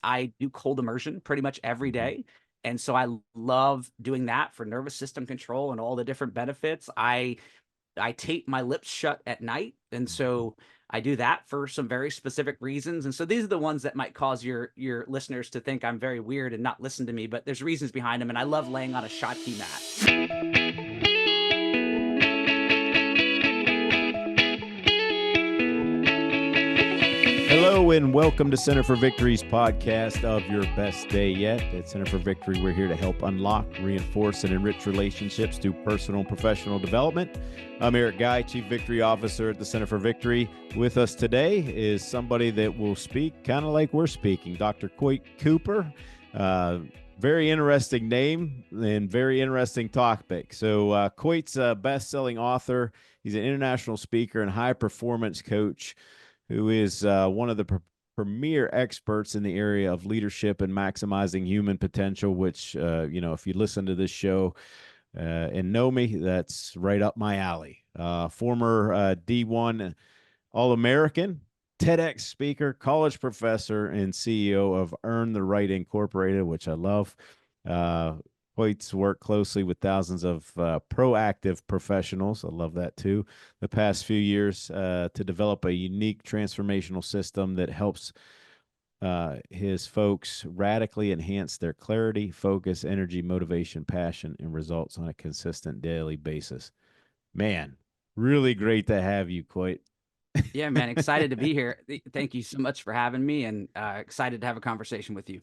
I do cold immersion pretty much every day. And so I love doing that for nervous system control and all the different benefits. I tape my lips shut at night, and so I do that for some very specific reasons. And so these are the ones that might cause your listeners to think I'm very weird and not listen to me, but there's reasons behind them. And I love laying on a Shakti mat. Hello and welcome to Center for Victory's podcast of Your Best Day Yet. At Center for Victory, we're here to help unlock, reinforce, and enrich relationships through personal and professional development. I'm Eric Guy, Chief Victory Officer at the Center for Victory. With us today is somebody that will speak kind of like we're speaking, Dr. Coit Cooper. Very interesting name and very interesting topic. So Coit's a best-selling author. He's an international speaker and high-performance coach who is one of the premier experts in the area of leadership and maximizing human potential, which, if you listen to this show and know me, that's right up my alley. Former D1 All-American, TEDx speaker, college professor, and CEO of Earn the Right Incorporated, which I love. Coit's worked closely with thousands of proactive professionals. I love that too. The past few years to develop a unique transformational system that helps his folks radically enhance their clarity, focus, energy, motivation, passion, and results on a consistent daily basis. Man, really great to have you, Coit. Yeah, man, excited to be here. Thank you so much for having me, and excited to have a conversation with you.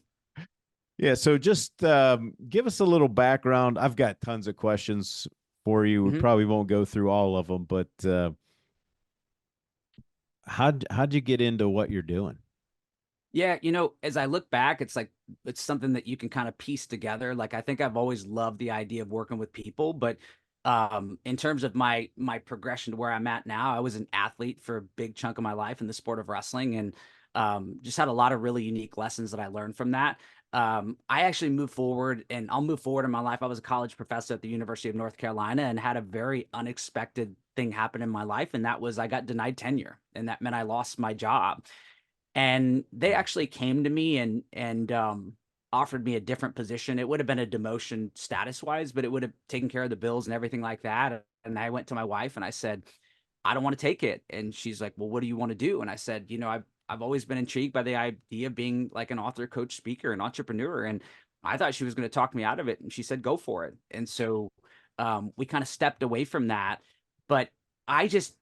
Yeah, so just give us a little background. I've got tons of questions for you. We Mhm. probably won't go through all of them, but how'd you get into what you're doing? Yeah, as I look back, it's something that you can kind of piece together. Like I think I've always loved the idea of working with people, but in terms of my progression to where I'm at now, I was an athlete for a big chunk of my life in the sport of wrestling, and just had a lot of really unique lessons that I learned from that. I actually moved forward, and I'll move forward in my life. I was a college professor at the University of North Carolina and had a very unexpected thing happen in my life, and that was I got denied tenure, and that meant I lost my job. And they Wow. actually came to me and offered me a different position. It would have been a demotion status-wise, but it would have taken care of the bills and everything like that. And I went to my wife and I said, "I don't want to take it." And she's like, "Well, what do you want to do?" And I said, I've always been intrigued by the idea of being like an author, coach, speaker, and entrepreneur. And I thought she was going to talk me out of it. And she said, "Go for it." And so we kind of stepped away from that. But I just,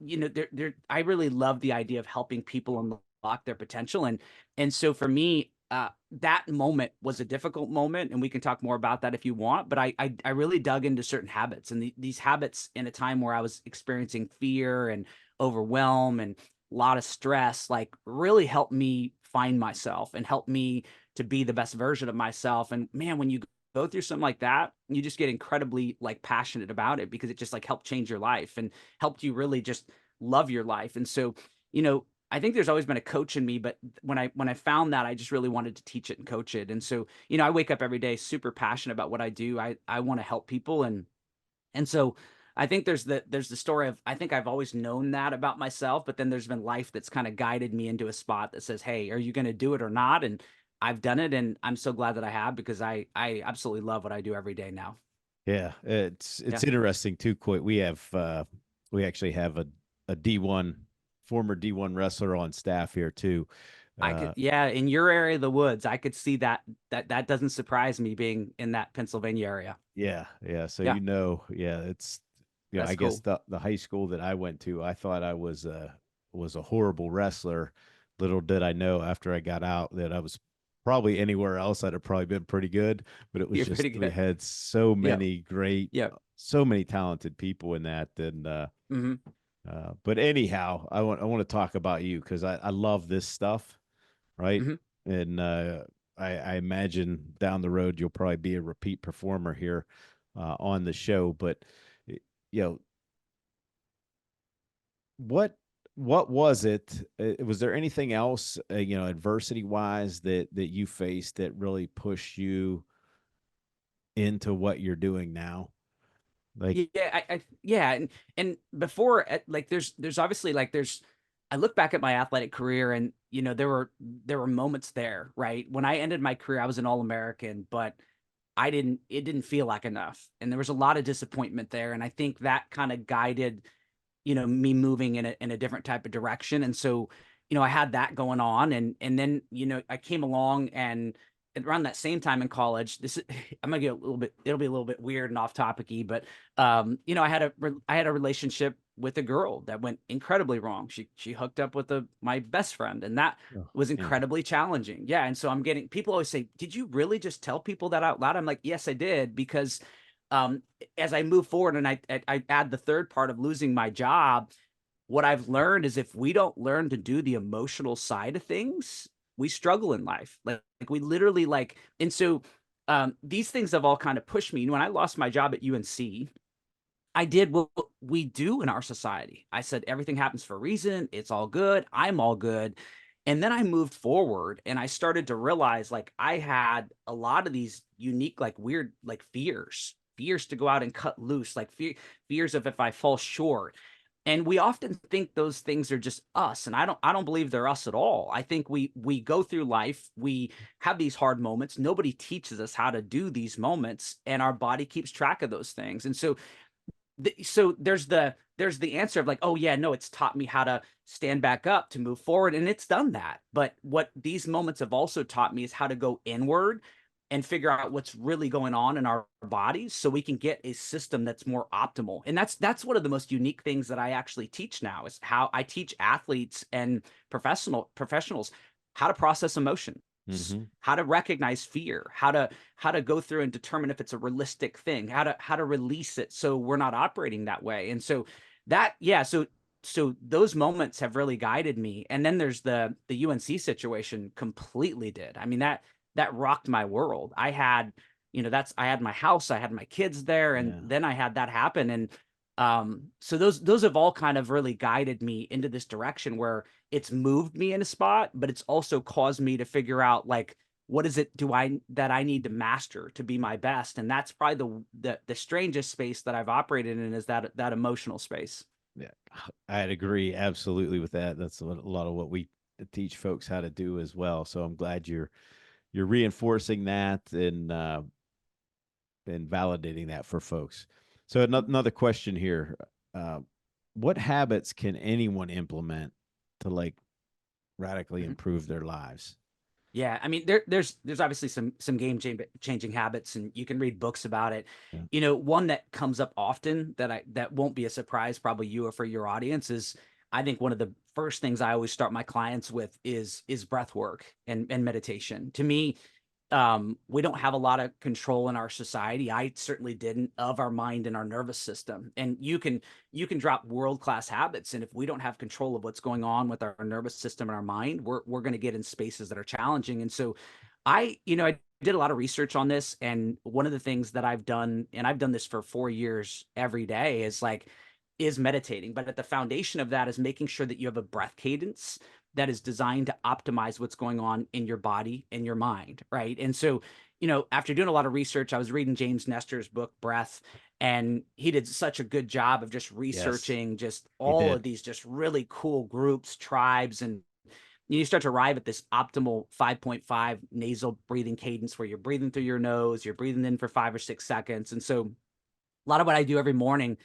I really love the idea of helping people unlock their potential. And so for me, that moment was a difficult moment, and we can talk more about that if you want. But I really dug into certain habits, and these habits in a time where I was experiencing fear and overwhelm and a lot of stress, like really helped me find myself and help me to be the best version of myself. And man, when you go through something like that, you just get incredibly like passionate about it because it just like helped change your life and helped you really just love your life. And so, I think there's always been a coach in me, but when I found that, I just really wanted to teach it and coach it. And so, I wake up every day super passionate about what I do. I want to help people, and so I think there's the story of I think I've always known that about myself, but then there's been life that's kind of guided me into a spot that says, "Hey, are you going to do it or not?" And I've done it, and I'm so glad that I have because I absolutely love what I do every day now. Yeah, it's Yeah. interesting too, Coit. We actually have a D1 former D1 wrestler on staff here too. I could, Uh, yeah, in your area of the woods, I could see that doesn't surprise me being in that Pennsylvania area. yeah, yeah. So Yeah, yeah, it's I that's guess cool. the high school that I went to, I thought I was a horrible wrestler. Little did I know after I got out that I was probably anywhere else I'd have probably been pretty good, but it was You're just pretty we good. had so Yep. many great, Yep. so many talented people in that, and Hmm. but anyhow, I want to talk about you because I love this stuff, right? Hmm. And I imagine down the road you'll probably be a repeat performer here on the show. But y- you know, what what was it? Was there anything else, adversity wise that you faced that really pushed you into what you're doing now? Like, Yeah, yeah, and before, like, there's obviously like I look back at my athletic career and, there were moments there, right? When I ended my career, I was an All-American, but it didn't feel like enough. And there was a lot of disappointment there. And I think that kind of guided, me moving in a different type of direction. And so, I had that going on. And then, I came along and around that same time in college, I'm gonna get a little bit, it'll be a little bit weird and off topicy, but I had a relationship with a girl that went incredibly wrong. She hooked up with my best friend, and that Oh, was man. incredibly challenging. Yeah. And so people always say, did you really just tell people that out loud? I'm like, yes, I did, because um, as I move forward and I add the third part of losing my job, what I've learned is if we don't learn to do the emotional side of things, we struggle in life. Like we literally and so these things have all kind of pushed me. When I lost my job at UNC, I did what we do in our society. I said, everything happens for a reason. It's all good. I'm all good. And then I moved forward and I started to realize like I had a lot of these unique, like weird, like fears to go out and cut loose, like fears of if I fall short. And we often think those things are just us. And I don't believe they're us at all. I think we go through life, we have these hard moments. Nobody teaches us how to do these moments, and our body keeps track of those things. And so so there's the answer of like, oh yeah, no, it's taught me how to stand back up to move forward, and it's done that. But what these moments have also taught me is how to go inward and figure out what's really going on in our bodies so we can get a system that's more optimal. And that's one of the most unique things that I actually teach now is how I teach athletes and professionals how to process emotion, Hmm. how to recognize fear, how to go through and determine if it's a realistic thing, how to release it so we're not operating that way. And so so those moments have really guided me. And then there's the UNC situation completely did. I mean, that rocked my world. I had, I had my house, I had my kids there, and Yeah. then I had that happen. And so those have all kind of really guided me into this direction where it's moved me in a spot, but it's also caused me to figure out like what is it do I that I need to master to be my best. And that's probably the strangest space that I've operated in, is that emotional space. Yeah. I'd agree absolutely with that. That's a lot of what we teach folks how to do as well. So I'm glad you're reinforcing that and validating that for folks. So another question here. Uh, what habits can anyone implement to like radically Mhm. improve their lives? Yeah, I mean, there's obviously some changing habits, and you can read books about it. Yeah. One that comes up often that won't be a surprise, probably you or for your audience, is I think one of the first things I always start my clients with is breath work and meditation. To me, we don't have a lot of control in our society. I certainly didn't, of our mind and our nervous system. And you can drop world-class habits, and if we don't have control of what's going on with our nervous system and our mind, we're going to get in spaces that are challenging. And so I did a lot of research on this, and one of the things that I've done, and I've done this for 4 years every day, is meditating. But at the foundation of that is making sure that you have a breath cadence that is designed to optimize what's going on in your body and your mind, right? And so, after doing a lot of research, I was reading James Nestor's book, Breath, and he did such a good job of just Yes, researching just he all did. of these just really cool groups, tribes, and you start to arrive at this optimal 5.5 nasal breathing cadence where you're breathing through your nose, you're breathing in for 5 or 6 seconds. And so a lot of what I do every morning,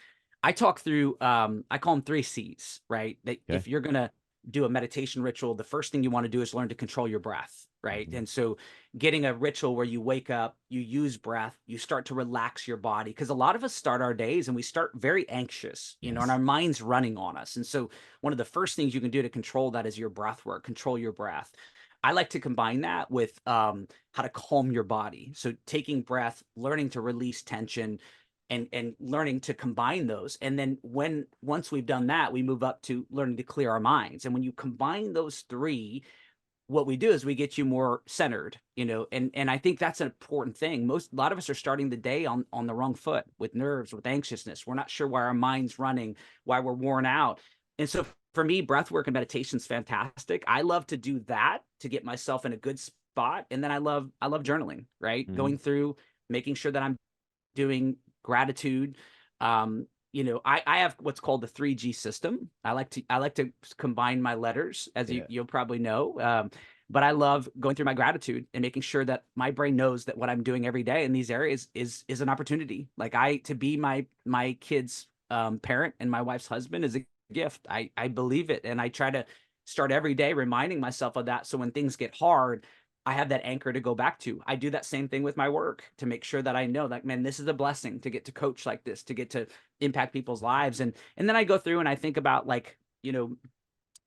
I talk through I call them 3 C's, right? That Okay. if you're gonna do a meditation ritual, the first thing you want to do is learn to control your breath, right? Hmm. And so getting a ritual where you wake up, you use breath, you start to relax your body, because a lot of us start our days and we start very anxious, and Yes. our mind's running on us. And so one of the first things you can do to control that is your breath work, control your breath. I like to combine that with how to calm your body. So taking breath, learning to release tension, and learning to combine those. And then once we've done that, we move up to learning to clear our minds. And when you combine those three, what we do is we get you more centered, and I think that's an important thing. A lot of us are starting the day on the wrong foot, with nerves, with anxiousness. We're not sure why our mind's running, why we're worn out. And so for me, breath work and meditation is fantastic. I love to do that to get myself in a good spot. And then I love journaling, right? Hmm. Going through, making sure that I'm doing gratitude. I have what's called the 3G system. I like to combine my letters, as Yeah. you'll probably know. But I love going through my gratitude and making sure that my brain knows that what I'm doing every day in these areas is an opportunity. Like to be my kids' parent and my wife's husband is a gift. I believe it, and I try to start every day reminding myself of that. So when things get hard, I have that anchor to go back to. I do that same thing with my work to make sure that I know, like, man, this is a blessing to get to coach like this, to get to impact people's lives. And then I go through and I think about, like,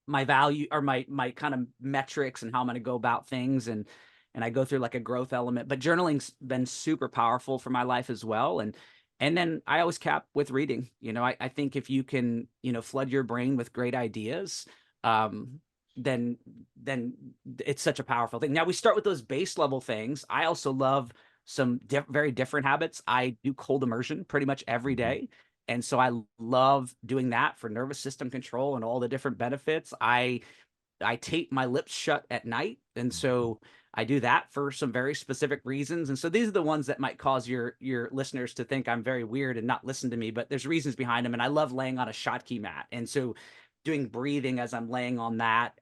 my value, or my kind of metrics, and how I'm going to go about things. And I go through like a growth element, but journaling's been super powerful for my life as well. And then I always cap with reading. I think if you can, flood your brain with great ideas, um, then it's such a powerful thing. Now we start with those base level things. I also love some very different habits. I do cold immersion pretty much every Mhm. day. And so I love doing that for nervous system control and all the different benefits. I tape my lips shut at night, and Mhm. so I do that for some very specific reasons. And so these are the ones that might cause your listeners to think I'm very weird and not listen to me, but there's reasons behind them. And I love laying on a Schottky mat, and so doing breathing as I'm laying on that,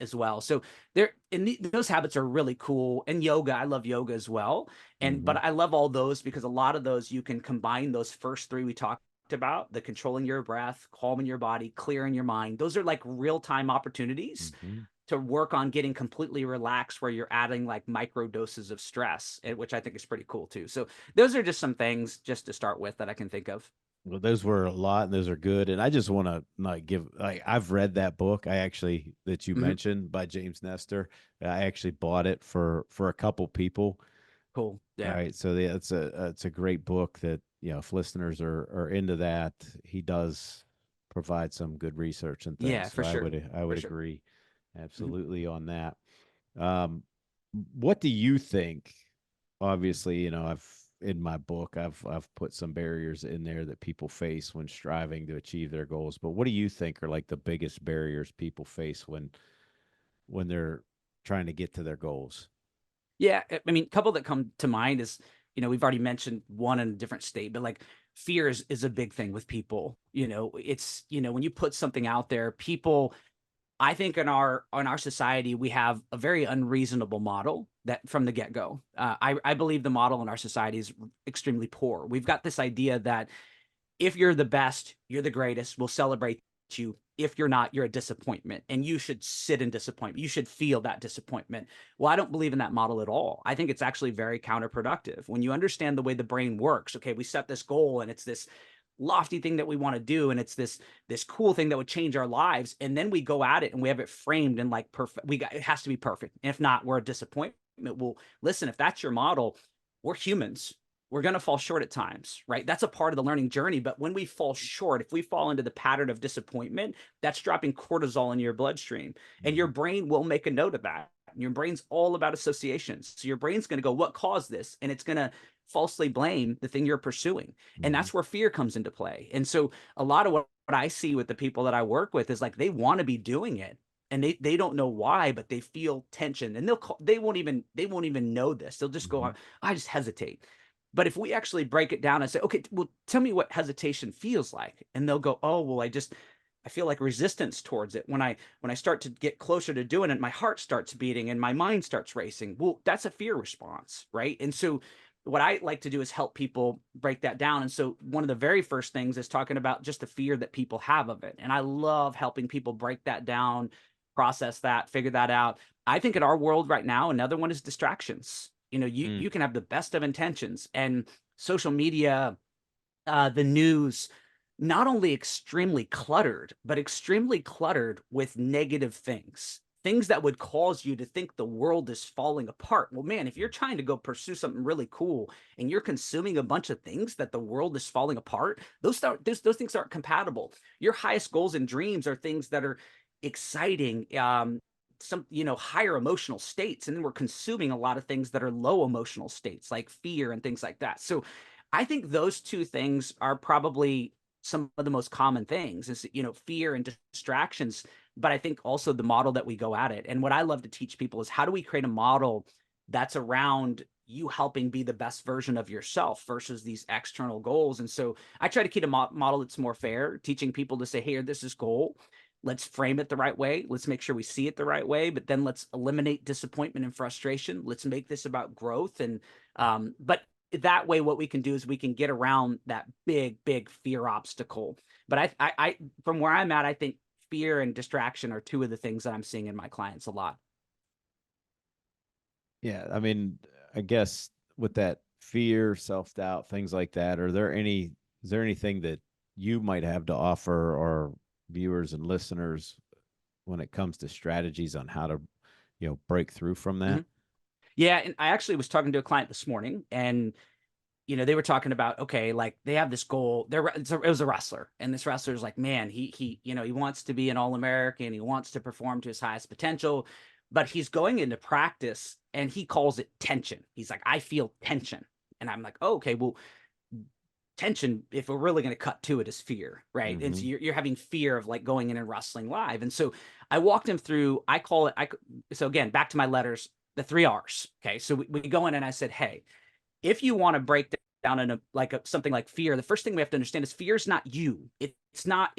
as well. So those habits are really cool. And yoga, I love yoga as well. But Mhm. I love all those because a lot of those you can combine those first three we talked about: the controlling your breath, calming your body, clearing your mind. Those are like real-time opportunities Mhm. to work on getting completely relaxed, where you're adding like micro doses of stress, which I think is pretty cool too. So those are just some things just to start with that I can think of. Well, those were a lot, and those are good. And I just want to like give like I've read that book. I actually that you Mhm. mentioned by James Nestor. I actually bought it for a couple people. Cool. All Yeah. right, so it's a great book that if listeners are into that, he does provide some good research and things. Yeah, So for I sure. would I For would sure. agree Mhm. absolutely on that. Um, what do you think? Obviously, I've in my book, I've put some barriers in there that people face when striving to achieve their goals. But what do you think are like the biggest barriers people face when they're trying to get to their goals? Yeah, I mean, a couple that come to mind is, we've already mentioned one in a different state, but like fear is a big thing with people. It's, when you put something out there, people, I think in our society, we have a very unreasonable model that from the get-go. I believe the model in our society is extremely poor. We've got this idea that if you're the best, you're the greatest, we'll celebrate you. If you're not, you're a disappointment, and you should sit in disappointment. You should feel that disappointment. Well, I don't believe in that model at all. I think it's actually very counterproductive. When you understand the way the brain works, okay, we set this goal and it's this lofty thing that we want to do, and it's this cool thing that would change our lives, and then we go at it and we have it framed in like perfect, it has to be perfect. And if not, we're a disappointment. Well, listen, if that's your model, we're humans. We're going to fall short at times, right? That's a part of the learning journey. But when we fall short, if we fall into the pattern of disappointment, that's dropping cortisol in your bloodstream. And your Mhm. brain will make a note of that. Your brain's all about associations. So your brain's going to go, what caused this? And it's going to falsely blame the thing you're pursuing. And Mhm. that's where fear comes into play. And so a lot of what I see with the people that I work with is like they want to be doing it, and they don't know why, but they feel tension, and they won't even know this. They'll just go, Mhm. I just hesitate. But if we actually break it down and say, okay, well, tell me what hesitation feels like, and they'll go, oh, well, I feel like resistance towards it. When I start to get closer to doing it, my heart starts beating and my mind starts racing. Well, that's a fear response, right? And so what I like to do is help people break that down. And so one of the very first things is talking about just the fear that people have of it. And I love helping people break that down, process that, figure that out. I think in our world right now, another one is distractions. You Mm. you can have the best of intentions, and social media, the news, not only extremely cluttered, but extremely cluttered with negative things. Things that would cause you to think the world is falling apart. Well, man, if you're trying to go pursue something really cool and you're consuming a bunch of things that the world is falling apart, those things aren't compatible. Your highest goals and dreams are things that are exciting, some higher emotional states, and then we're consuming a lot of things that are low emotional states like fear and things like that. So I think those two things are probably some of the most common things is, fear and distractions. But I think also the model that we go at it. And what I love to teach people is how do we create a model that's around you helping be the best version of yourself versus these external goals. And so I try to keep a model that's more fair, teaching people to say, hey, this is goal. Let's frame it the right way. Let's make sure we see it the right way, but then let's eliminate disappointment and frustration. Let's make this about growth. And, but that way, what we can do is we can get around that big fear obstacle. But I from where I'm at, I think fear and distraction are two of the things that I'm seeing in my clients a lot. Yeah, I mean, I guess with that fear, self-doubt, things like that, is there anything that you might have to offer our viewers and listeners when it comes to strategies on how to, break through from that? Mhm. Yeah, and I actually was talking to a client this morning, and they were talking about, okay, like they have this goal. It was a wrestler, and this wrestler's like, man, he wants to be an All-American. He wants to perform to his highest potential, but he's going into practice, and he calls it tension. He's like, I feel tension, and I'm like, oh, okay, well, tension, if we're really going to cut to it, is fear, right? And so Mm-hmm. you're having fear of like going in and wrestling live. And so I walked him through, I call it, so again, back to my letters, the 3 R's. Okay. So we go in and I said, hey, if you want to break down in something like fear, the first thing we have to understand is fear is not you. It's not,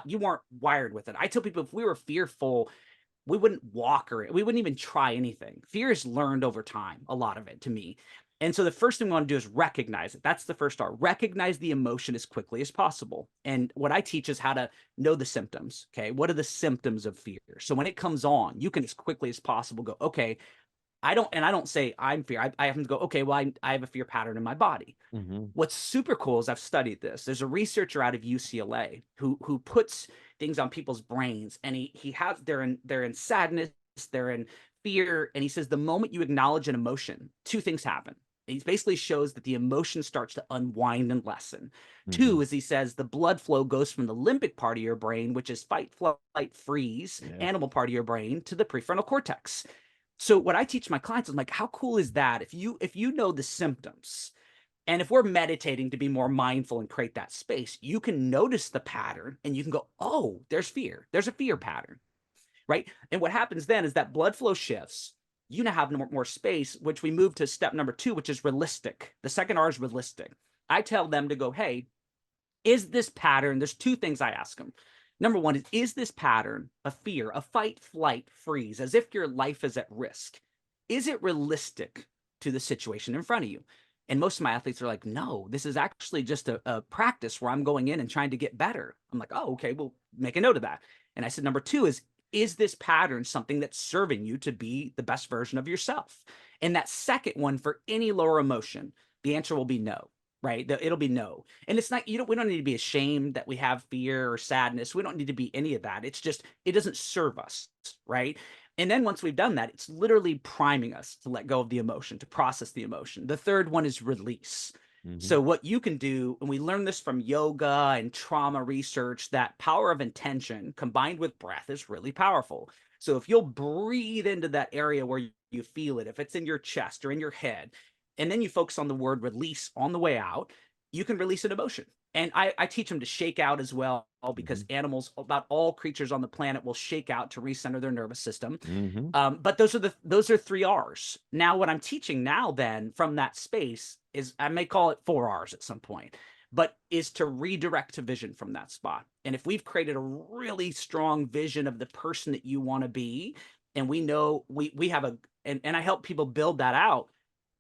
you weren't wired with it. I tell people if we were fearful, we wouldn't walk or we wouldn't even try anything. Fear is learned over time, a lot of it to me. And so the first thing we want to do is recognize it. That's the first R. Recognize the emotion as quickly as possible. And what I teach is how to know the symptoms. Okay. What are the symptoms of fear? So when it comes on, you can as quickly as possible go, okay, I don't say I'm fear. I have to go, okay, well, I have a fear pattern in my body. Mm-hmm. What's super cool is I've studied this. There's a researcher out of UCLA who puts things on people's brains, and he has they're in sadness, they're in fear, and he says the moment you acknowledge an emotion, two things happen. He basically shows that the emotion starts to unwind and lessen. Mm-hmm. Two, as he says, the blood flow goes from the limbic part of your brain, which is fight, flight, freeze, Yeah. animal part of your brain, to the prefrontal cortex. So what I teach my clients is like, how cool is that? If you know the symptoms, and if we're meditating to be more mindful and create that space, you can notice the pattern and you can go, oh, there's fear. There's a fear pattern, right? And what happens then is that blood flow shifts. You now have more space, which we move to step number 2, which is realistic. The second R is realistic. I tell them to go, hey, is this pattern? There's 2 things I ask them. Number 1 is this pattern a fear, a fight, flight, freeze, as if your life is at risk? Is it realistic to the situation in front of you? And most of my athletes are like, no, this is actually just a practice where I'm going in and trying to get better. I'm like, oh, okay, well, make a note of that. And I said, number 2 is this pattern something that's serving you to be the best version of yourself? And that second one, for any lower emotion, the answer will be no, right? It'll be no. And it's not, we don't need to be ashamed that we have fear or sadness. We don't need to be any of that. It's just, it doesn't serve us, right? And then once we've done that, it's literally priming us to let go of the emotion, to process the emotion. The third one is release. Mm-hmm. So what you can do, and we learn this from yoga and trauma research, that power of intention combined with breath is really powerful. So if you'll breathe into that area where you feel it, if it's in your chest or in your head, and then you focus on the word release on the way out, you can release an emotion. And I teach them to shake out as well, because Mm-hmm. animals, about all creatures on the planet, will shake out to recenter their nervous system. Mm-hmm. But those are 3 R's. Now, what I'm teaching now then from that space is, I may call it 4 R's at some point, but is to redirect to vision from that spot. And if we've created a really strong vision of the person that you want to be, and we know we have and I help people build that out,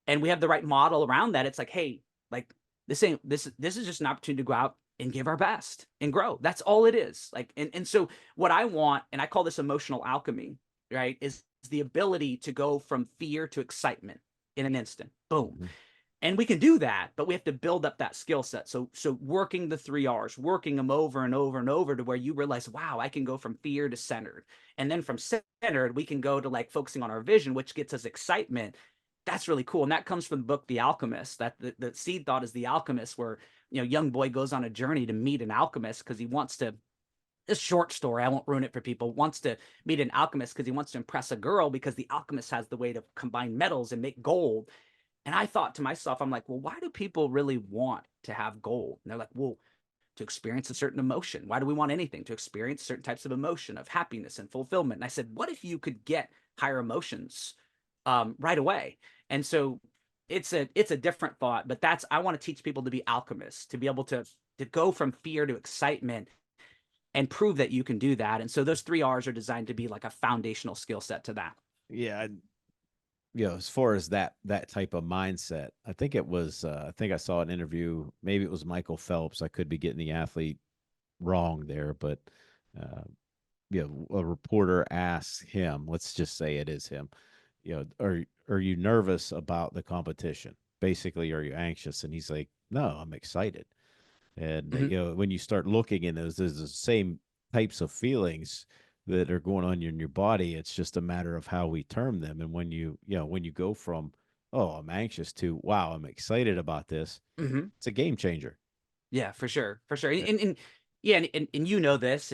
and we have the right model around that, it's like, hey, like this is just an opportunity to go out and give our best and grow. That's all it is. Like, and so what I want, and I call this emotional alchemy, right, is the ability to go from fear to excitement in an instant. Boom. Mm-hmm. And we can do that, but we have to build up that skill set. So working the 3 R's, working them over and over and over to where you realize, wow, I can go from fear to centered. And then from centered, we can go to like focusing on our vision, which gets us excitement. That's really cool. And that comes from the book, The Alchemist. That the seed thought is The Alchemist, where, young boy goes on a journey to meet an alchemist because he wants to, this short story, I won't ruin it for people, wants to meet an alchemist because he wants to impress a girl, because the alchemist has the way to combine metals and make gold. And I thought to myself, I'm like, well, why do people really want to have gold? And they're like, well, to experience a certain emotion. Why do we want anything? To experience certain types of emotion, of happiness and fulfillment. And I said, what if you could get higher emotions right away. And so it's a different thought, but I want to teach people to be alchemists, to be able to go from fear to excitement and prove that you can do that. And so those 3 R's are designed to be like a foundational skill set to that. Yeah, as far as that type of mindset, I think it was I think I saw an interview, maybe it was Michael Phelps. I could be getting the athlete wrong there, but uh, a reporter asks him, let's just say it is him, are you nervous about the competition? Basically, are you anxious? And he's like, no, I'm excited. And Mhm. when you start looking in those, there's the same types of feelings that are going on in your body. It's just a matter of how we term them. And when you go from, oh, I'm anxious to, wow, I'm excited about this, Mhm. it's a game changer. Yeah, for sure. For sure. Yeah. And yeah, and you know this,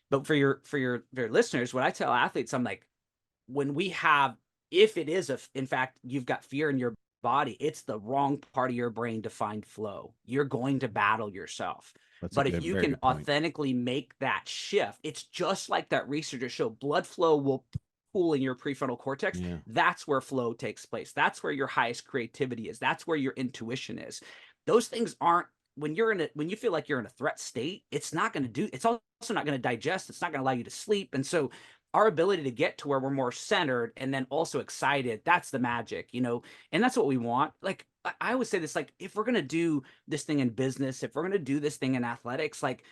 but for your listeners, what I tell athletes, I'm like, when we have, if it is in fact, you've got fear in your body, it's the wrong part of your brain to find flow. You're going to battle yourself. That's a But if good, you very can good point. authentically make that shift, it's just like that researchers show blood flow will pool in your prefrontal cortex. Yeah. That's where flow takes place. That's where your highest creativity is. That's where your intuition is. Those things aren't, when you feel like you're in a threat state, it's also not going to digest. It's not going to allow you to sleep. And so our ability to get to where we're more centered and then also excited, that's the magic, and that's what we want. Like I always say this, like, if we're going to do this thing in business, if we're going to do this thing in athletics, like,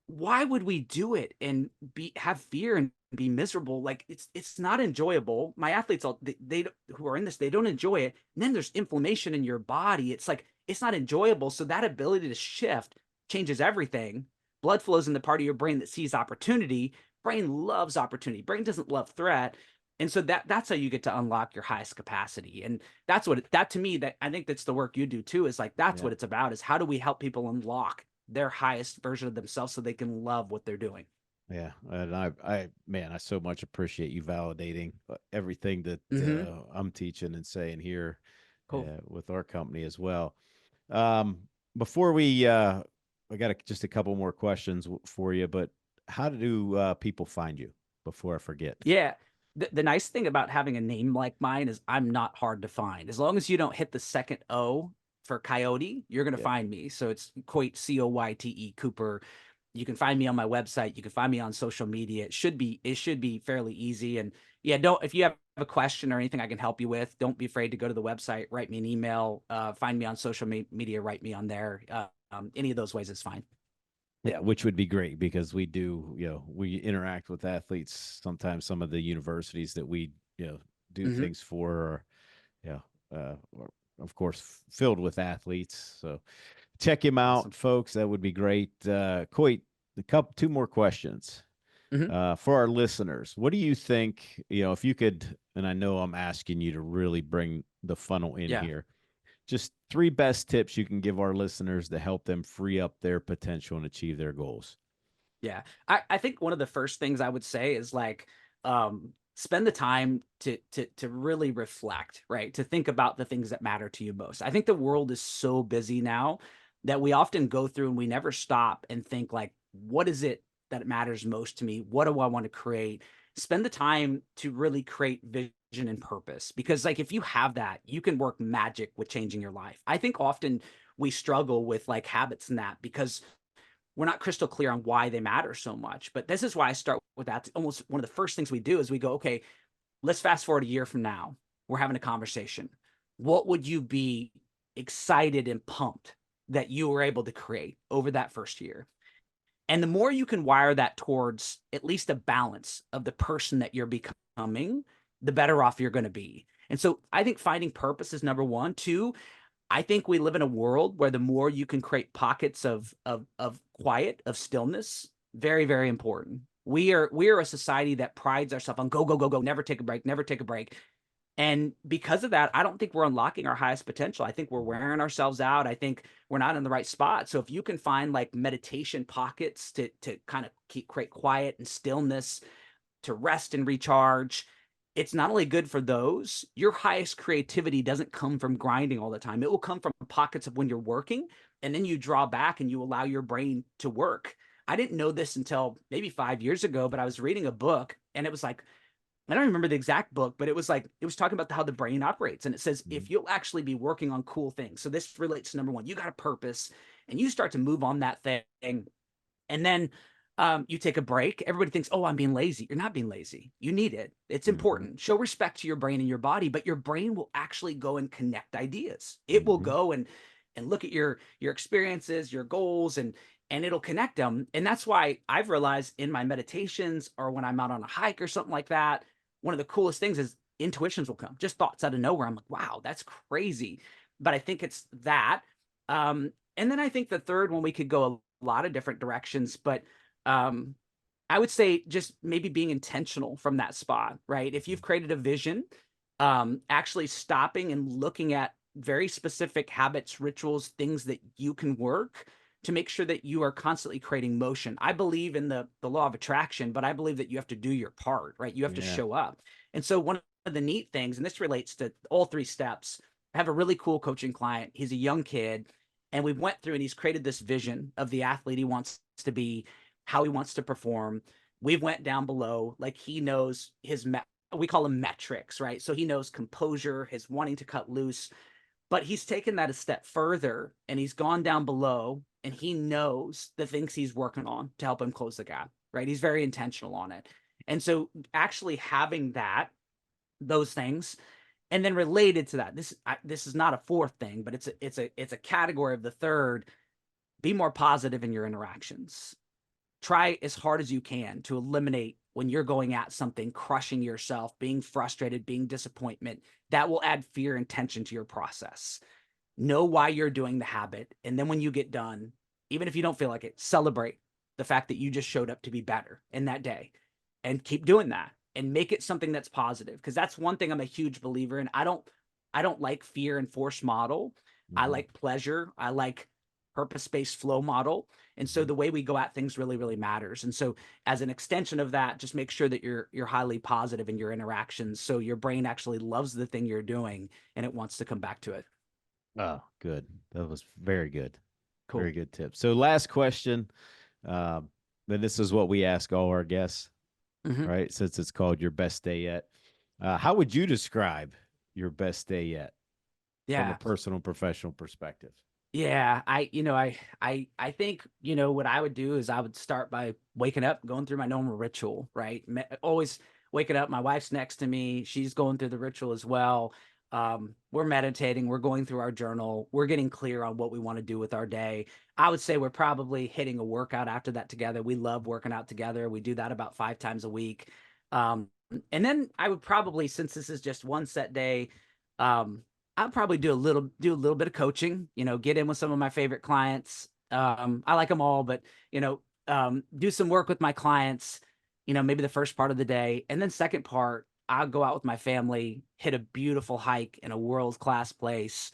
why would we do it and have fear and be miserable? Like, it's not enjoyable. My athletes, they who are in this, they don't enjoy it. And then there's inflammation in your body. It's like, it's not enjoyable. So that ability to shift changes everything. Blood flows in the part of your brain that sees opportunity. Brain loves opportunity. Brain doesn't love threat. And so that's how you get to unlock your highest capacity. And that to me, that I think that's the work you do too, is like, that's Yeah. what it's about, is how do we help people unlock their highest version of themselves so they can love what they're doing. Yeah, and man, I so much appreciate you validating everything that Mm-hmm. I'm teaching and saying here Cool. with our company as well. Um, before I got just a couple more questions for you, but how do people find you before I forget? Yeah. The nice thing about having a name like mine is I'm not hard to find. As long as you don't hit the second O for coyote, you're going to Yeah. find me. So it's Coyte, Coyte, Cooper. You can find me on my website. You can find me on social media. It should be fairly easy. And yeah, don't, if you have a question or anything I can help you with, don't be afraid to go to the website, write me an email, find me on social media, write me on there. Any of those ways is fine. Yeah, which would be great because we interact with athletes sometimes. Some of the universities that we, do Hmm. things for, yeah, are, of course, filled with athletes. So check him Awesome. out, folks. That would be great. Coit, two more questions Hmm. for our listeners. What do you think? If you could, and I know I'm asking you to really bring the funnel in Yeah. here. Just three best tips you can give our listeners to help them free up their potential and achieve their goals. Yeah. I think one of the first things I would say is like, spend the time to really reflect, right? To think about the things that matter to you most. I think the world is so busy now that we often go through and we never stop and think like, what is it that matters most to me? What do I want to create? Spend the time to really create vision and purpose, because like, if you have that, you can work magic with changing your life. I think often we struggle with like habits and that because we're not crystal clear on why they matter so much. But this is why I start with that. Almost one of the first things we do is we go, okay, let's fast forward a year from now. We're having a conversation. What would you be excited and pumped that you were able to create over that first year? And the more you can wire that towards at least a balance of the person that you're becoming, the better off you're going to be. And so I think finding purpose is number one. Two, I think we live in a world where the more you can create pockets of quiet, of stillness, very, very important. We are a society that prides ourselves on go, go, go, go, never take a break, never take a break. And because of that, I don't think we're unlocking our highest potential. I think we're wearing ourselves out. I think we're not in the right spot. So if you can find like meditation pockets to kind of create quiet and stillness, to rest and recharge, it's not only good for those, your highest creativity doesn't come from grinding all the time. It will come from pockets of when you're working, and then you draw back and you allow your brain to work. I didn't know this until maybe 5 years ago, but I was reading a book and it was like, I don't remember the exact book, but it was like, it was talking about how the brain operates. And it says, Mhm. if you'll actually be working on cool things. So this relates to number one, you got a purpose and you start to move on that thing. And then you take a break. Everybody thinks, oh, I'm being lazy. You're not being lazy. You need it. It's Mhm. important. Show respect to your brain and your body, but your brain will actually go and connect ideas. It will Mhm. go and look at your experiences, your goals, and it'll connect them. And that's why I've realized in my meditations or when I'm out on a hike or something like that, one of the coolest things is intuitions will come, just thoughts out of nowhere. I'm like, wow, that's crazy. But I think it's that. And then I think the third one, we could go a lot of different directions, but um, I would say just maybe being intentional from that spot, right? If you've created a vision, actually stopping and looking at very specific habits, rituals, things that you can work to make sure that you are constantly creating motion. I believe in the law of attraction, but I believe that you have to do your part, right? You have to Yeah. show up. And so one of the neat things, and this relates to all three steps, I have a really cool coaching client. He's a young kid, and we went through and he's created this vision of the athlete he wants to be, how he wants to perform. We've went down below, like he knows we call them metrics, right? So he knows composure, his wanting to cut loose, but he's taken that a step further and he's gone down below and he knows the things he's working on to help him close the gap, right? He's very intentional on it. And so actually having those things, and then related to that, this is not a fourth thing, but it's a category of the third. Be more positive in your interactions. Try as hard as you can to eliminate when you're going at something, crushing yourself, being frustrated, being disappointment. That will add fear and tension to your process. Know why you're doing the habit. And then when you get done, even if you don't feel like it, celebrate the fact that you just showed up to be better in that day and keep doing that and make it something that's positive. Because that's one thing I'm a huge believer in. I don't like fear and force model. I Mhm. like pleasure. I like purpose-based flow model. And so Mhm. the way we go at things really, really matters. And so as an extension of that, just make sure that you're highly positive in your interactions. So your brain actually loves the thing you're doing and it wants to come back to it. Oh, good. That was very good. Cool. Very good tip. So, last question. Um, and this is what we ask all our guests, Mhm. right? Since it's called your best day yet. How would you describe your best day yet from a Yeah. personal and professional perspective? Yeah, I think, what I would do is I would start by waking up, going through my normal ritual, right? Always waking up, my wife's next to me, she's going through the ritual as well. We're meditating, we're going through our journal, we're getting clear on what we want to do with our day. I would say we're probably hitting a workout after that together. We love working out together. We do that about 5 times a week. Um, and then I would probably, since this is just one set day, um, I'll probably do a little bit of coaching, get in with some of my favorite clients. I like them all, but do some work with my clients, maybe the first part of the day. And then second part, I'll go out with my family, hit a beautiful hike in a world-class place,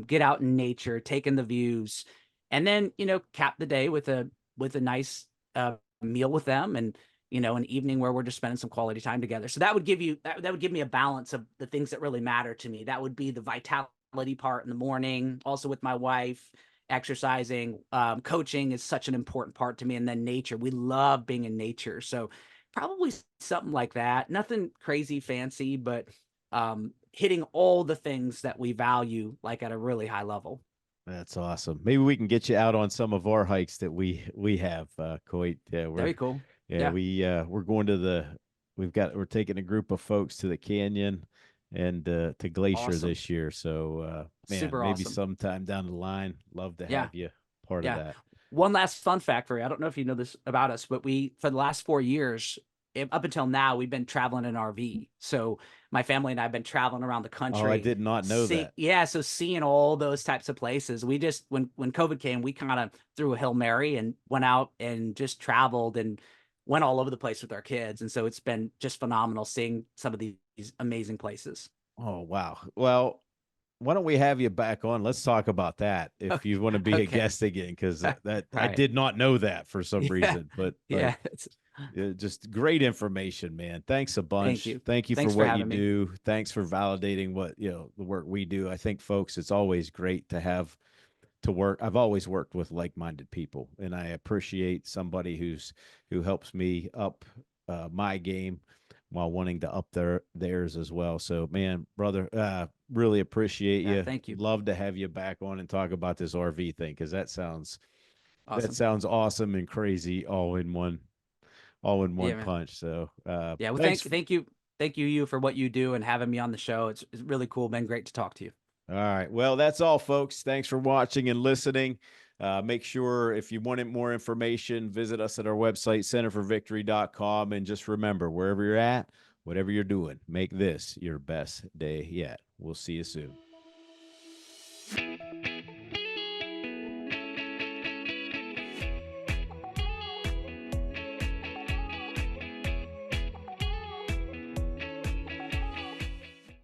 get out in nature, take in the views, and then, cap the day with a nice meal with them and an evening where we're just spending some quality time together. So that would give me a balance of the things that really matter to me. That would be the vitality part in the morning, also with my wife, exercising, coaching is such an important part to me. And then nature. We love being in nature. So probably something like that. Nothing crazy fancy, but hitting all the things that we value like at a really high level. That's awesome. Maybe we can get you out on some of our hikes that we have, Coit. Yeah, Very cool. yeah, Yeah. we're going to we're taking a group of folks to the canyon and to Glacier Awesome. this year. So man, Super maybe awesome. sometime down the line, love to Yeah. have you part of Yeah. that. One last fun fact for you. I don't know if you know this about us, but for the last 4 years, up until now, we've been traveling in RV. So my family and I have been traveling around the Oh, I country. did not know that. So seeing all those types of places. We just, when COVID came, we kind of threw a Hail Mary and went out and just traveled and went all over the place with our kids. And so it's been just phenomenal seeing some of these amazing places. Oh, wow. Well, why don't we have you back on? Let's talk about that if Okay. you want to be a Okay. guest again, because All that I right. did not know that for some Yeah. reason. But Yeah. just great information, man. Thanks a Thank bunch. you. Thank you for Thanks for what you having me. do. Thanks for validating what the work we do. I think, folks, it's always great to have to work. I've always worked with like-minded people, and I appreciate somebody who helps me up my game while wanting to up theirs as well. So, man, brother, really appreciate Yeah, you. thank you. Love to have you back on and talk about this RV thing, because that sounds Awesome. awesome and crazy all in one Yeah, man. punch. So, Yeah, well, thanks. thank you for what you do and having me on the show. It's really cool. Been great to talk to you. All right. Well, that's all, folks. Thanks for watching and listening. Make sure if you wanted more information, visit us at our website, centerforvictory.com. And just remember, wherever you're at, whatever you're doing, make this your best day yet. We'll see you soon.